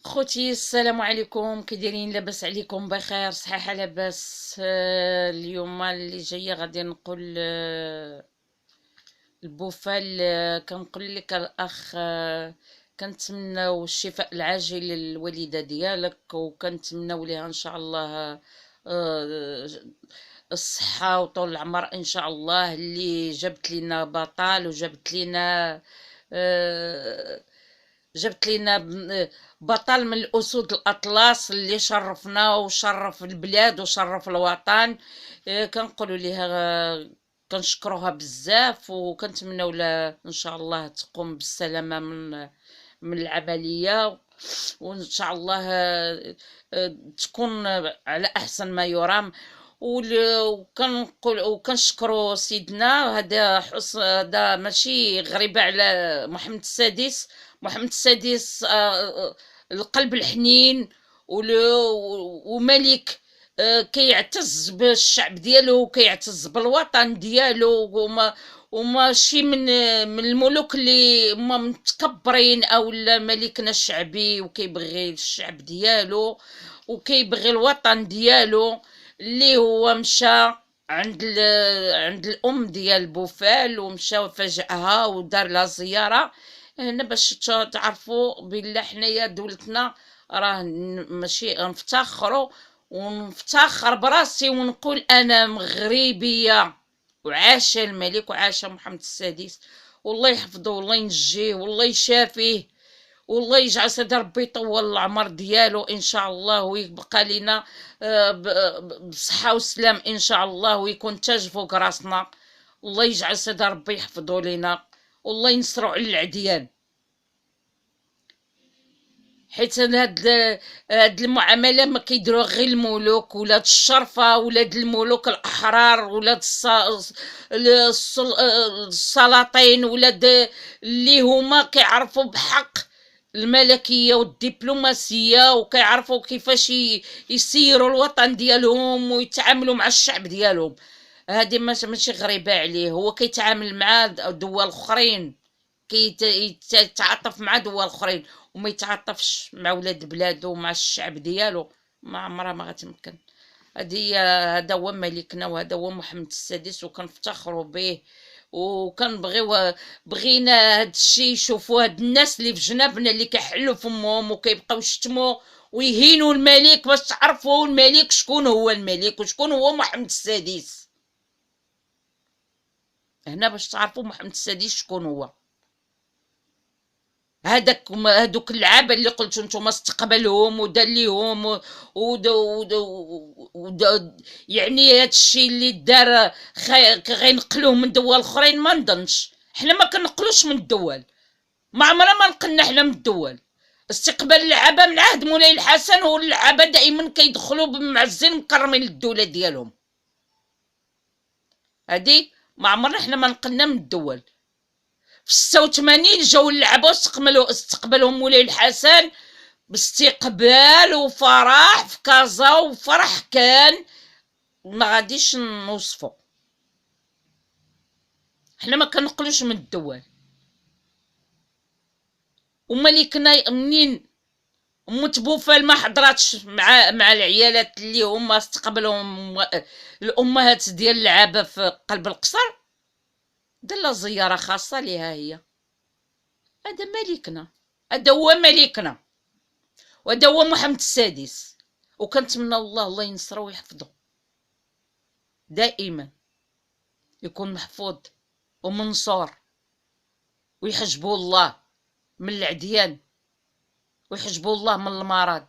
خوتي السلام عليكم، كي دايرين؟ لاباس عليكم؟ بخير؟ صحيحه لاباس؟ اليوم اللي جايه غادي نقول البوفال. كنقول لك الاخ، كنتمناو الشفاء العاجل للوالده ديالك، وكنتمناو ليها ان شاء الله آه، الصحه وطول العمر ان شاء الله. اللي جابت لنا بطل وجابت لنا آه، جبت لينا بطل من الأسود الأطلس اللي شرفنا وشرف البلاد وشرف الوطن. كنقولوا ليها كنشكروها بزاف، وكنتمنوا لها ان شاء الله تقوم بالسلامه من العمليه، وان شاء الله تكون على احسن ما يرام. وكنقول وكنشكروا سيدنا. هذا ماشي غريبه على محمد السادس. محمد السادس القلب الحنين وملك، كيعتز بالشعب ديالو وكيعتز بالوطن ديالو، وماشي من الملوك اللي هما متكبرين او ملكنا الشعبي، وكيبغي الشعب ديالو وكيبغي الوطن ديالو. اللي هو مشى عند الام ديال بوفال، ومشى فاجئها ودار لها زياره هنا باش تعرفوا بلا حنايا دولتنا راه ماشي نفتخروا، ونفتخر براسي ونقول انا مغربيه. وعاش الملك وعاش محمد السادس، والله يحفظه والله ينجيه والله يشافيه، والله يجعل سيدي ربي يطول العمر ديالو ان شاء الله، ويبقى لنا بصحه وسلام ان شاء الله، ويكون تاج فوق راسنا. الله يجعل سيدي ربي يحفظه لنا، والله ينصرو على العديان. حيت هاد المعامله ما كيديروها غير الملوك، ولاد الشرفه، ولاد الملوك الاحرار، ولاد السلاطين، ولاد اللي هما كيعرفوا بحق الملكيه والدبلوماسيه، وكيعرفوا كيفاش يسيروا الوطن ديالهم ويتعاملوا مع الشعب ديالهم. هذه ماشي غريبه عليه، هو كيتعامل مع دول اخرين، كيتعاطف مع دول اخرين، وما يتعاطفش مع ولاد بلادو ومع الشعب ديالو. ما عمرها ما غتمكن. هذا هو ملكنا، وهذا هو محمد السادس، وكنفتخروا به. بغينا هاد الشيء يشوفوا هاد الناس اللي في جنابنا اللي كيحلوا فمهم وكيبقاو يشتموا ويهينوا الملك، باش تعرفوا الملك شكون هو الملك وشكون هو محمد السادس. هنا باش تعرفوا محمد السادس شكون هو. هادوك اللعابه اللي قلتو نتوما استقبلهم ودار ليهم يعني هادشي اللي دار غينقلوه من دول اخرين. ما نظنش، حنا ما كنقلوش من الدول، ما عمرنا ما نقلنا حنا من الدول. استقبال اللعابه من عهد مولاي الحسن، واللعابه دائما كيدخلوا بمعزين مكرمين للدوله ديالهم. هادي ما عمرنا حنا ما نقلنا من الدول. في 86 جاو اللعبة استقبلهم مولاي الحسن باستقبال وفرح في كازا، وفرح كان ما غاديش نوصفو. حنا ما كنقلوش من الدول. وملكنا منين امت بوفال ما حضراتش مع العيالات اللي هما استقبلهم الامهات ديال اللعابه في قلب القصر، دار زياره خاصه ليها هي. هذا ملكنا، هذا هو ملكنا، وهذا هو محمد السادس. وكنتمنى الله ينصره ويحفظه دائما، يكون محفوظ ومنصور، ويحجبه الله من العديان، ويحجبه الله من المرض.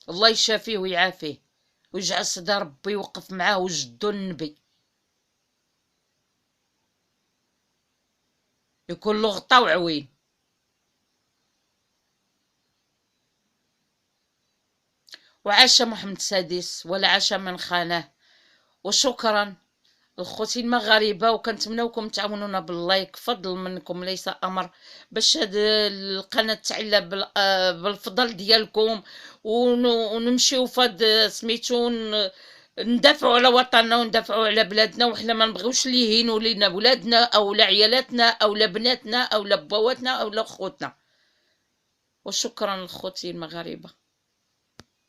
الله يشافيه ويعافيه، ويجعل سيدي ربي يوقف معاه وجدو النبي، يكون له غطا وعوين. وعاش محمد السادس ولا عاش من خانه. وشكرا الخوتي المغاربه، وكنتمناوكم تعاونونا باللايك، فضل منكم ليس امر، باش هاد القناه تعلى بالفضل ديالكم، ونمشيو فهاد سميتو ندافعوا على وطننا وندافعوا على بلادنا. وحنا ما نبغيوش اللي يهينوا لينا بلادنا او عيالاتنا او بناتنا او بواتنا او خوتنا. وشكرا لخوتي المغاربة.